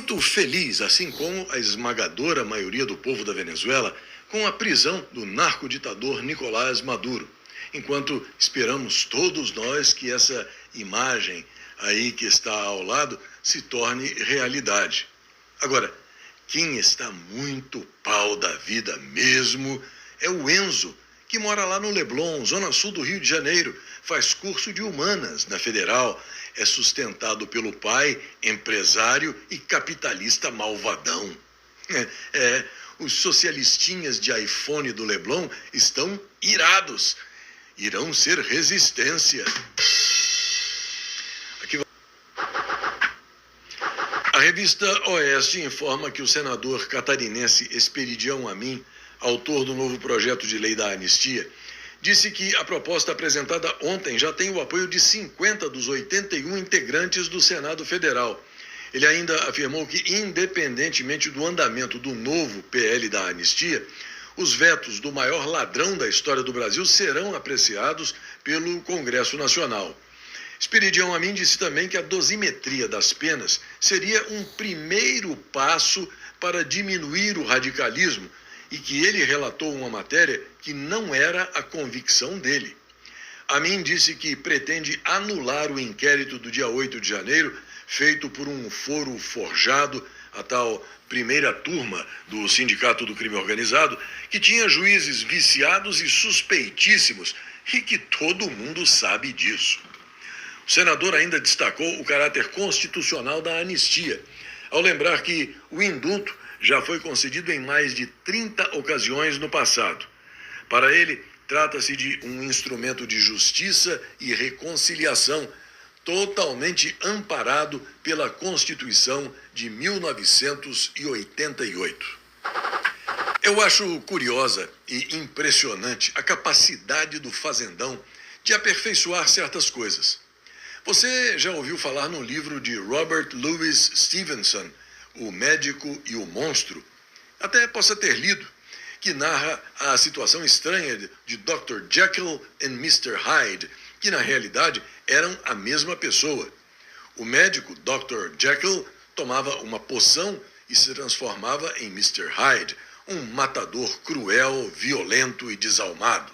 muito feliz, assim como a esmagadora maioria do povo da Venezuela, com a prisão do narcoditador Nicolás Maduro, enquanto esperamos todos nós que essa imagem aí que está ao lado se torne realidade. Agora, quem está muito pau da vida mesmo é o Enzo, que mora lá no Leblon, zona sul do Rio de Janeiro, faz curso de humanas na Federal, é sustentado pelo pai, empresário e capitalista malvadão. Os socialistinhas de iPhone do Leblon estão irados. Irão ser resistência. A revista Oeste informa que o senador catarinense Esperidião Amin, autor do novo projeto de lei da anistia, disse que a proposta apresentada ontem já tem o apoio de 50 dos 81 integrantes do Senado Federal. Ele ainda afirmou que, independentemente do andamento do novo PL da anistia, os vetos do maior ladrão da história do Brasil serão apreciados pelo Congresso Nacional. Esperidião Amin disse também que a dosimetria das penas seria um primeiro passo para diminuir o radicalismo e que ele relatou uma matéria que não era a convicção dele. Amin disse que pretende anular o inquérito do dia 8 de janeiro, feito por um foro forjado, a tal primeira turma do Sindicato do Crime Organizado, que tinha juízes viciados e suspeitíssimos e que todo mundo sabe disso. O senador ainda destacou o caráter constitucional da anistia, ao lembrar que o indulto já foi concedido em mais de 30 ocasiões no passado. Para ele, trata-se de um instrumento de justiça e reconciliação totalmente amparado pela Constituição de 1988. Eu acho curiosa e impressionante a capacidade do fazendão de aperfeiçoar certas coisas. Você já ouviu falar no livro de Robert Louis Stevenson, O Médico e o Monstro? Até possa ter lido, que narra a situação estranha de Dr. Jekyll e Mr. Hyde, que na realidade eram a mesma pessoa. O médico, Dr. Jekyll, tomava uma poção e se transformava em Mr. Hyde, um matador cruel, violento e desalmado.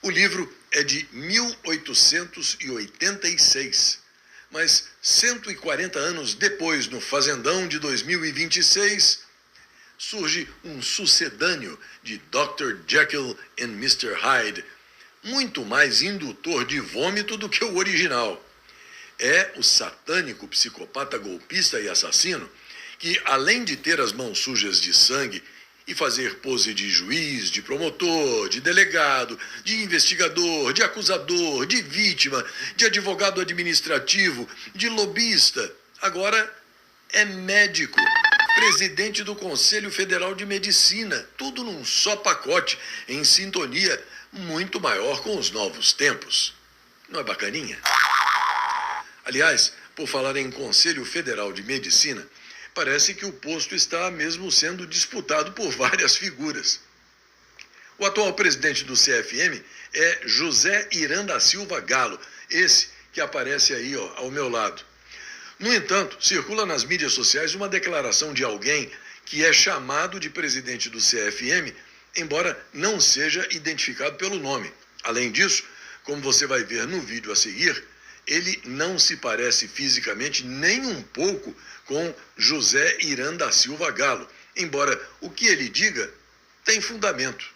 O livro é de 1886, mas 140 anos depois, no Fazendão de 2026, surge um sucedâneo de Dr. Jekyll e Mr. Hyde, muito mais indutor de vômito do que o original. É o satânico psicopata golpista e assassino que, além de ter as mãos sujas de sangue e fazer pose de juiz, de promotor, de delegado, de investigador, de acusador, de vítima, de advogado administrativo, de lobista, agora é médico, presidente do Conselho Federal de Medicina, tudo num só pacote, em sintonia muito maior com os novos tempos. Não é bacaninha? Aliás, por falar em Conselho Federal de Medicina, parece que o posto está mesmo sendo disputado por várias figuras. O atual presidente do CFM é José Irã da Silva Galo, esse que aparece aí, ao meu lado. No entanto, circula nas mídias sociais uma declaração de alguém que é chamado de presidente do CFM, embora não seja identificado pelo nome. Além disso, como você vai ver no vídeo a seguir, ele não se parece fisicamente nem um pouco com José Irã da Silva Galo, embora o que ele diga tem fundamento.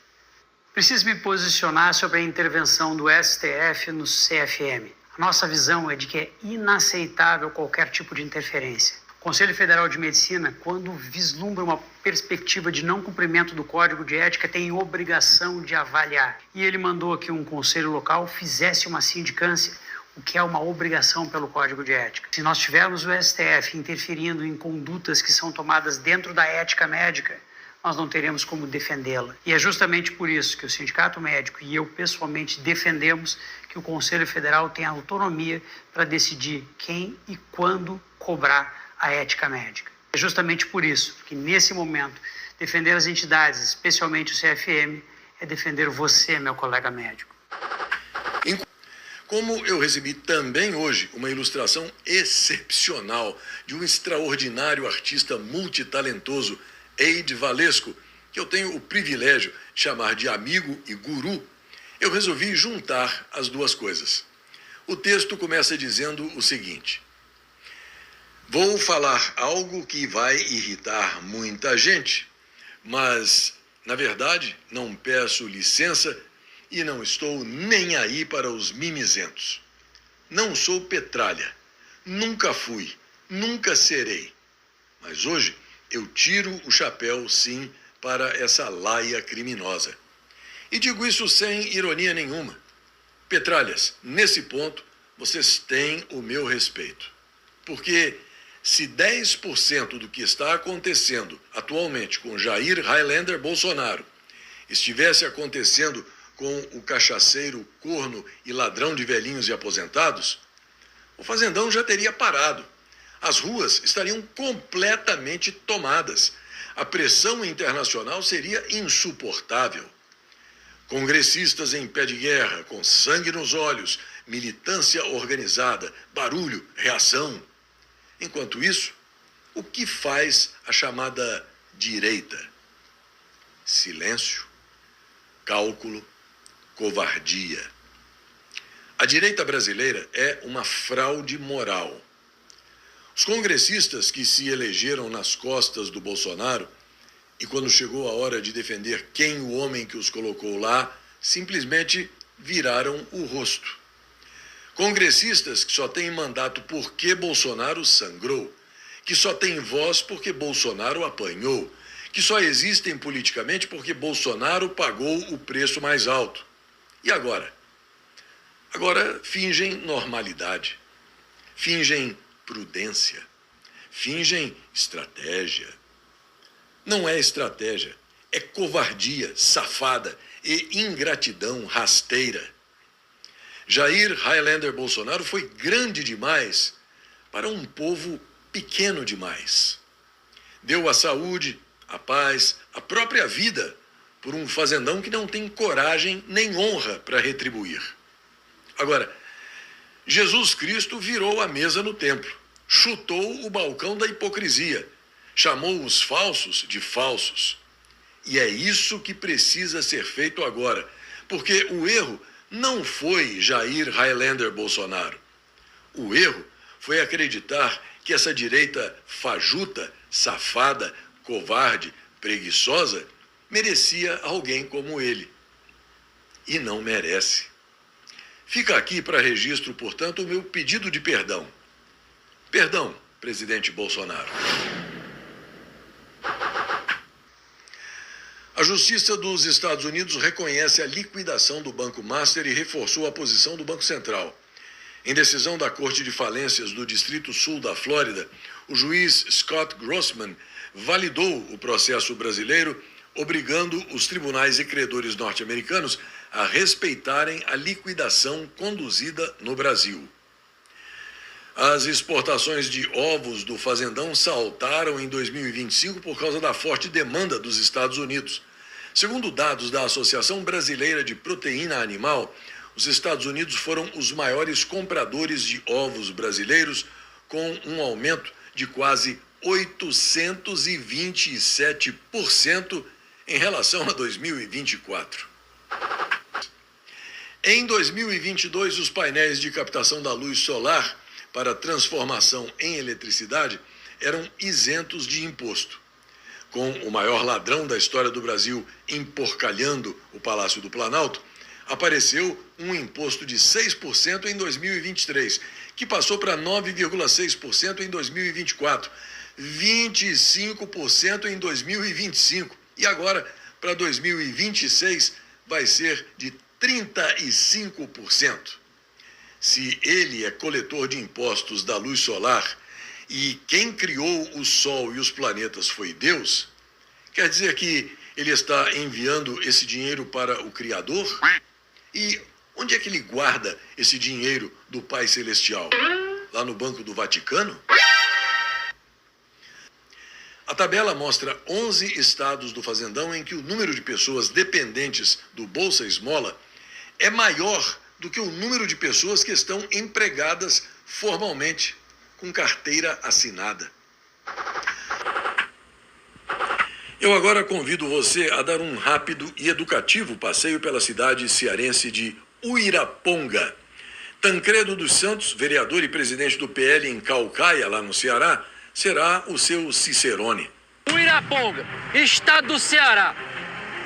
Preciso me posicionar sobre a intervenção do STF no CFM. A nossa visão é de que é inaceitável qualquer tipo de interferência. O Conselho Federal de Medicina, quando vislumbra uma perspectiva de não cumprimento do Código de Ética, tem obrigação de avaliar. E ele mandou que um conselho local fizesse uma sindicância, o que é uma obrigação pelo Código de Ética. Se nós tivermos o STF interferindo em condutas que são tomadas dentro da ética médica, nós não teremos como defendê-la. E é justamente por isso que o Sindicato Médico e eu pessoalmente defendemos que o Conselho Federal tenha autonomia para decidir quem e quando cobrar a ética médica. É justamente por isso que, nesse momento, defender as entidades, especialmente o CFM, é defender você, meu colega médico. Como eu recebi também hoje uma ilustração excepcional de um extraordinário artista multitalentoso, Eide Valesco, que eu tenho o privilégio de chamar de amigo e guru, eu resolvi juntar as duas coisas. O texto começa dizendo o seguinte: vou falar algo que vai irritar muita gente, mas, na verdade, não peço licença e não estou nem aí para os mimizentos. Não sou petralha, nunca fui, nunca serei. Mas hoje eu tiro o chapéu, sim, para essa laia criminosa. E digo isso sem ironia nenhuma. Petralhas, nesse ponto, vocês têm o meu respeito. Porque se 10% do que está acontecendo atualmente com Jair Highlander Bolsonaro estivesse acontecendo com o cachaceiro, corno e ladrão de velhinhos e aposentados, o fazendão já teria parado. As ruas estariam completamente tomadas. A pressão internacional seria insuportável. Congressistas em pé de guerra, com sangue nos olhos, militância organizada, barulho, reação. Enquanto isso, o que faz a chamada direita? Silêncio, cálculo, covardia. A direita brasileira é uma fraude moral. Os congressistas que se elegeram nas costas do Bolsonaro e quando chegou a hora de defender quem o homem que os colocou lá, simplesmente viraram o rosto. Congressistas que só têm mandato porque Bolsonaro sangrou, que só têm voz porque Bolsonaro apanhou, que só existem politicamente porque Bolsonaro pagou o preço mais alto. E agora? Agora fingem normalidade, fingem prudência, fingem estratégia. Não é estratégia, é covardia safada e ingratidão rasteira. Jair Highlander Bolsonaro foi grande demais para um povo pequeno demais. Deu a saúde, a paz, a própria vida por um fazendão que não tem coragem nem honra para retribuir. Agora, Jesus Cristo virou a mesa no templo, chutou o balcão da hipocrisia, chamou os falsos de falsos. E é isso que precisa ser feito agora, porque o erro não foi Jair Highlander Bolsonaro. O erro foi acreditar que essa direita fajuta, safada, covarde, preguiçosa merecia alguém como ele. E não merece. Fica aqui para registro, portanto, o meu pedido de perdão. Perdão, presidente Bolsonaro. A Justiça dos Estados Unidos reconhece a liquidação do Banco Master e reforçou a posição do Banco Central. Em decisão da Corte de Falências do Distrito Sul da Flórida, o juiz Scott Grossman validou o processo brasileiro, obrigando os tribunais e credores norte-americanos a respeitarem a liquidação conduzida no Brasil. As exportações de ovos do fazendão saltaram em 2025 por causa da forte demanda dos Estados Unidos. Segundo dados da Associação Brasileira de Proteína Animal, os Estados Unidos foram os maiores compradores de ovos brasileiros, com um aumento de quase 827% em relação a 2024. Em 2022, os painéis de captação da luz solar para transformação em eletricidade eram isentos de imposto. Com o maior ladrão da história do Brasil emporcalhando o Palácio do Planalto, apareceu um imposto de 6% em 2023, que passou para 9,6% em 2024, 25% em 2025 e agora, para 2026, vai ser de 35%. Se ele é coletor de impostos da luz solar e quem criou o Sol e os planetas foi Deus, quer dizer que ele está enviando esse dinheiro para o Criador? E onde é que ele guarda esse dinheiro do Pai Celestial? Lá no Banco do Vaticano? A tabela mostra 11 estados do fazendão em que o número de pessoas dependentes do Bolsa Esmola é maior do que o número de pessoas que estão empregadas formalmente, com carteira assinada. Eu agora convido você a dar um rápido e educativo passeio pela cidade cearense de Uiraponga. Tancredo dos Santos, vereador e presidente do PL em Caucaia, lá no Ceará, será o seu cicerone. Uiraponga, estado do Ceará.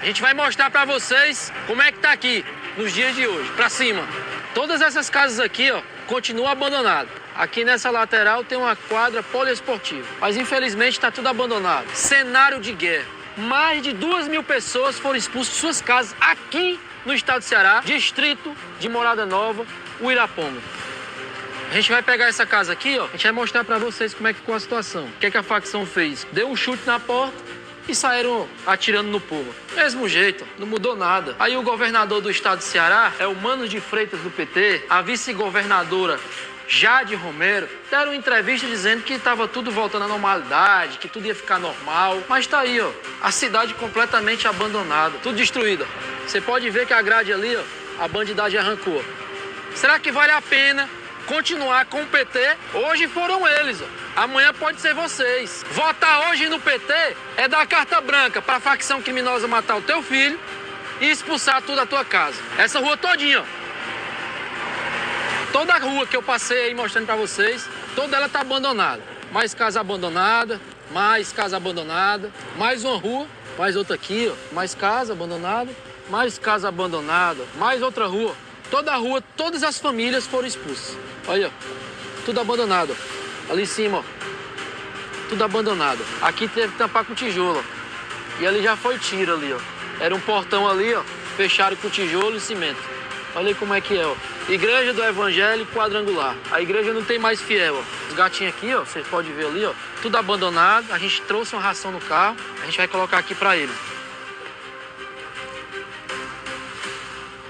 A gente vai mostrar para vocês como é que tá aqui nos dias de hoje, para cima. Todas essas casas aqui, ó, continuam abandonadas. Aqui nessa lateral tem uma quadra poliesportiva, mas infelizmente está tudo abandonado. Cenário de guerra. Mais de 2.000 pessoas foram expulsas de suas casas aqui no estado do Ceará, distrito de Morada Nova, Uiraponga. A gente vai pegar essa casa aqui, ó, a gente vai mostrar para vocês como é que ficou a situação. O que é que a facção fez? Deu um chute na porta e saíram atirando no povo. Mesmo jeito, não mudou nada. Aí o governador do estado do Ceará é o Mano de Freitas do PT, a vice-governadora Jade Romero, deram uma entrevista dizendo que estava tudo voltando à normalidade, que tudo ia ficar normal. Mas tá aí, ó, a cidade completamente abandonada, tudo destruída. Você pode ver que a grade ali, ó, a bandidagem arrancou. Será que vale a pena continuar com o PT? Hoje foram eles, ó. Amanhã pode ser vocês. Votar hoje no PT é dar carta branca para a facção criminosa matar o teu filho e expulsar tudo da tua casa. Essa rua todinha, ó. Toda a rua que eu passei aí mostrando para vocês, toda ela tá abandonada. Mais casa abandonada, mais casa abandonada, mais uma rua, mais outra aqui, ó. Mais casa abandonada, mais casa abandonada, mais outra rua. Toda a rua, todas as famílias foram expulsas. Olha, ó, tudo abandonado, ó. Ali em cima, ó, tudo abandonado. Aqui teve que tampar com tijolo, ó. E ali já foi tiro ali, ó. Era um portão ali, ó, fecharam com tijolo e cimento. Olha aí como é que é, ó. Igreja do Evangelho Quadrangular. A igreja não tem mais fiel, ó. Os gatinhos aqui, ó, vocês podem ver ali, ó. Tudo abandonado. A gente trouxe uma ração no carro. A gente vai colocar aqui pra eles.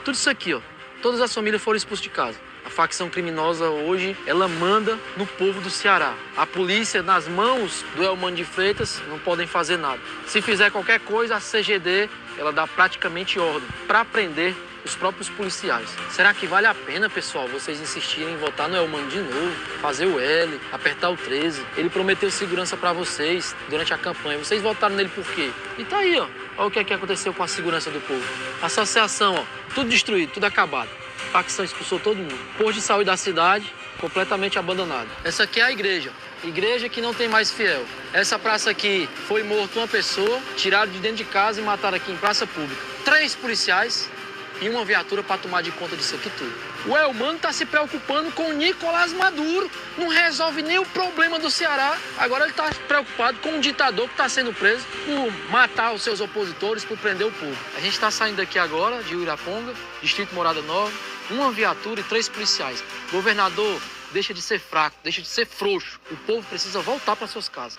Tudo isso aqui, ó. Todas as famílias foram expulsas de casa. A facção criminosa hoje, ela manda no povo do Ceará. A polícia, nas mãos do Elmano de Freitas, não podem fazer nada. Se fizer qualquer coisa, a CGD, ela dá praticamente ordem para prender os próprios policiais. Será que vale a pena, pessoal, vocês insistirem em votar no Elmano de novo, fazer o L, apertar o 13? Ele prometeu segurança para vocês durante a campanha. Vocês votaram nele por quê? E tá aí, ó. Olha o que é que aconteceu com a segurança do povo. Associação, ó, tudo destruído, tudo acabado. A facção expulsou todo mundo. Posto de saúde da cidade, completamente abandonado. Essa aqui é a igreja. Igreja que não tem mais fiel. Essa praça aqui foi morto uma pessoa, tiraram de dentro de casa e mataram aqui em praça pública. 3 policiais e uma viatura para tomar de conta disso aqui tudo. O Elmano está se preocupando com o Nicolás Maduro. Não resolve nem o problema do Ceará. Agora ele está preocupado com um ditador que está sendo preso por matar os seus opositores, por prender o povo. A gente está saindo daqui agora, de Uiraponga, distrito Morada Nova, uma viatura e 3 policiais. Governador, deixa de ser fraco, deixa de ser frouxo. O povo precisa voltar para suas casas.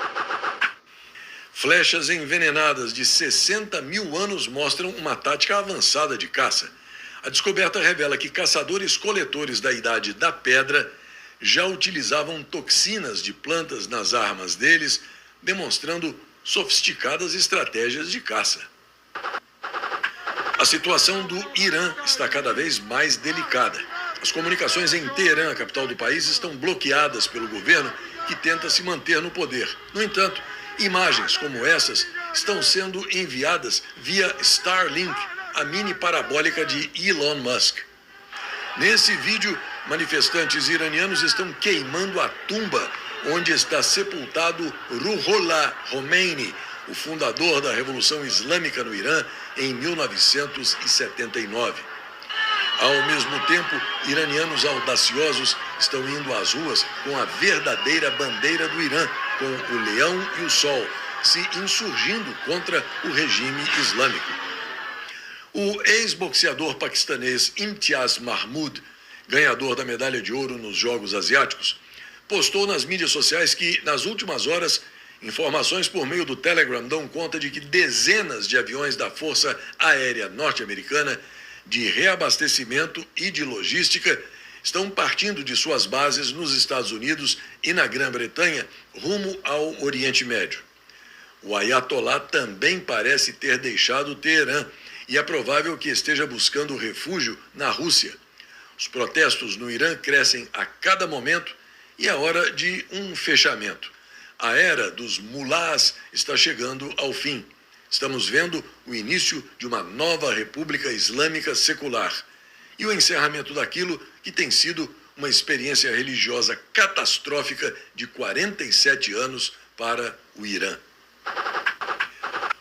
Flechas envenenadas de 60 mil anos mostram uma tática avançada de caça. A descoberta revela que caçadores-coletores da Idade da Pedra já utilizavam toxinas de plantas nas armas deles, demonstrando sofisticadas estratégias de caça. A situação do Irã está cada vez mais delicada. As comunicações em Teherã, a capital do país, estão bloqueadas pelo governo, que tenta se manter no poder. No entanto, imagens como essas estão sendo enviadas via Starlink, a mini parabólica de Elon Musk. Nesse vídeo, manifestantes iranianos estão queimando a tumba onde está sepultado Ruhollah Khomeini, o fundador da Revolução Islâmica no Irã em 1979. Ao mesmo tempo, iranianos audaciosos estão indo às ruas com a verdadeira bandeira do Irã, com o leão e o sol, se insurgindo contra o regime islâmico. O ex-boxeador paquistanês Imtiaz Mahmoud, ganhador da medalha de ouro nos Jogos Asiáticos, postou nas mídias sociais que, nas últimas horas, informações por meio do Telegram dão conta de que dezenas de aviões da Força Aérea Norte-Americana de reabastecimento e de logística estão partindo de suas bases nos Estados Unidos e na Grã-Bretanha rumo ao Oriente Médio. O Ayatollah também parece ter deixado Teherã e é provável que esteja buscando refúgio na Rússia. Os protestos no Irã crescem a cada momento e é hora de um fechamento. A era dos mulás está chegando ao fim. Estamos vendo o início de uma nova república islâmica secular e o encerramento daquilo que tem sido uma experiência religiosa catastrófica de 47 anos para o Irã.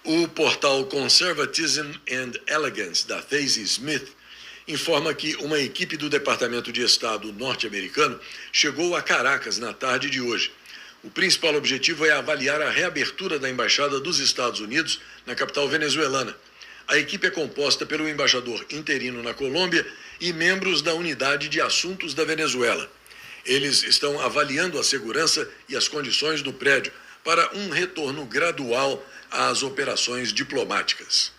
O portal Conservatism and Elegance, da Daisy Smith, informa que uma equipe do Departamento de Estado norte-americano chegou a Caracas na tarde de hoje. O principal objetivo é avaliar a reabertura da Embaixada dos Estados Unidos na capital venezuelana. A equipe é composta pelo embaixador interino na Colômbia e membros da Unidade de Assuntos da Venezuela. Eles estão avaliando a segurança e as condições do prédio para um retorno gradual às operações diplomáticas.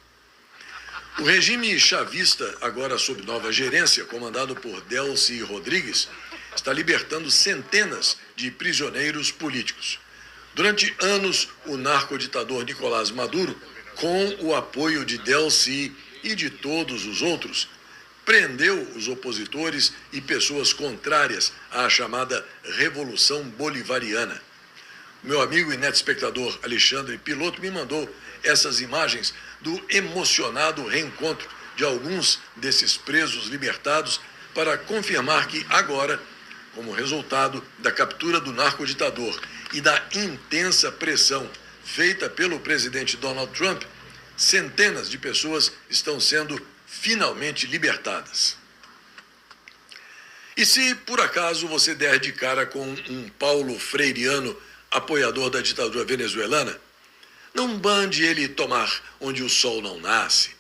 O regime chavista, agora sob nova gerência, comandado por Delcy Rodrigues, está libertando centenas de prisioneiros políticos. Durante anos, o narcoditador Nicolás Maduro, com o apoio de Delcy e de todos os outros, prendeu os opositores e pessoas contrárias à chamada Revolução Bolivariana. Meu amigo e neto espectador Alexandre Piloto me mandou essas imagens do emocionado reencontro de alguns desses presos libertados para confirmar que agora, como resultado da captura do narcoditador e da intensa pressão feita pelo presidente Donald Trump, centenas de pessoas estão sendo finalmente libertadas. E se por acaso você der de cara com um Paulo Freireano apoiador da ditadura venezuelana, não mande ele tomar onde o sol não nasce.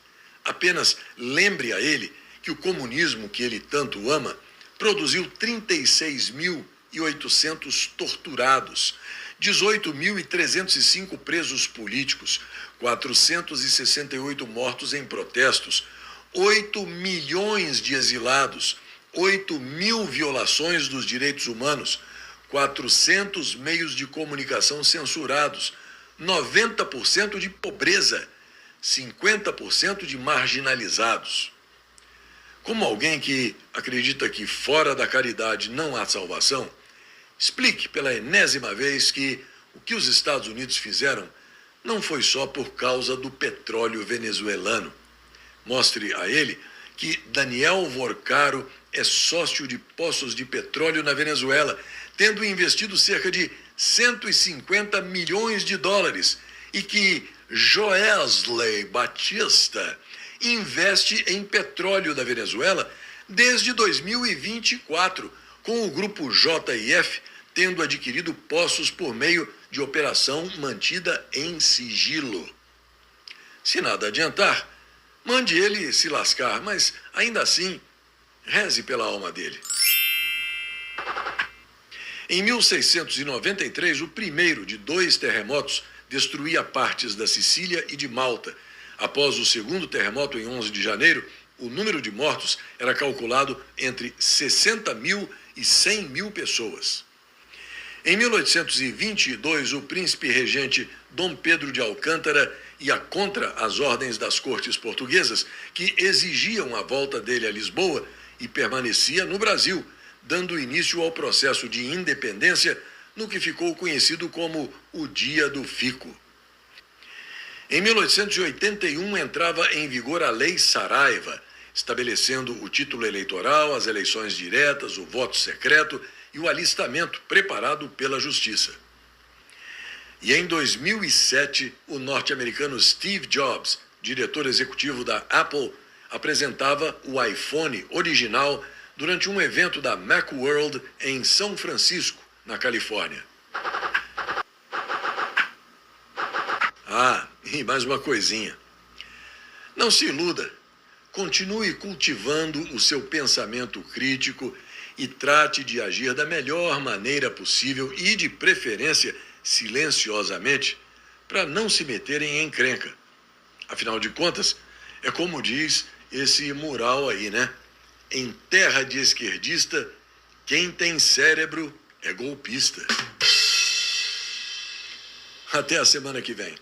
Apenas lembre a ele que o comunismo que ele tanto ama produziu 36.800 torturados, 18.305 presos políticos, 468 mortos em protestos, 8 milhões de exilados, 8.000 violações dos direitos humanos, 400 meios de comunicação censurados, 90% de pobreza, 50% de marginalizados. Como alguém que acredita que fora da caridade não há salvação, explique pela enésima vez que o que os Estados Unidos fizeram não foi só por causa do petróleo venezuelano. Mostre a ele que Daniel Vorcaro é sócio de poços de petróleo na Venezuela, tendo investido cerca de 150 milhões de dólares, e que Joesley Batista investe em petróleo da Venezuela desde 2024, com o grupo JIF tendo adquirido poços por meio de operação mantida em sigilo. Se nada adiantar, mande ele se lascar, mas ainda assim, reze pela alma dele. Em 1693, o primeiro de 2 terremotos destruía partes da Sicília e de Malta. Após o segundo terremoto, em 11 de janeiro, o número de mortos era calculado entre 60 mil e 100 mil pessoas. Em 1822, o príncipe regente Dom Pedro de Alcântara ia contra as ordens das cortes portuguesas, que exigiam a volta dele a Lisboa, e permanecia no Brasil, dando início ao processo de independência no que ficou conhecido como o Dia do Fico. Em 1881 entrava em vigor a Lei Saraiva, estabelecendo o título eleitoral, as eleições diretas, o voto secreto e o alistamento preparado pela Justiça. E em 2007, o norte-americano Steve Jobs, diretor executivo da Apple, apresentava o iPhone original durante um evento da Macworld em São Francisco, na Califórnia. Ah, e mais uma coisinha. Não se iluda. Continue cultivando o seu pensamento crítico e trate de agir da melhor maneira possível e, de preferência, silenciosamente, para não se meterem em encrenca. Afinal de contas, é como diz esse mural aí, né? Em terra de esquerdista, quem tem cérebro é golpista. Até a semana que vem.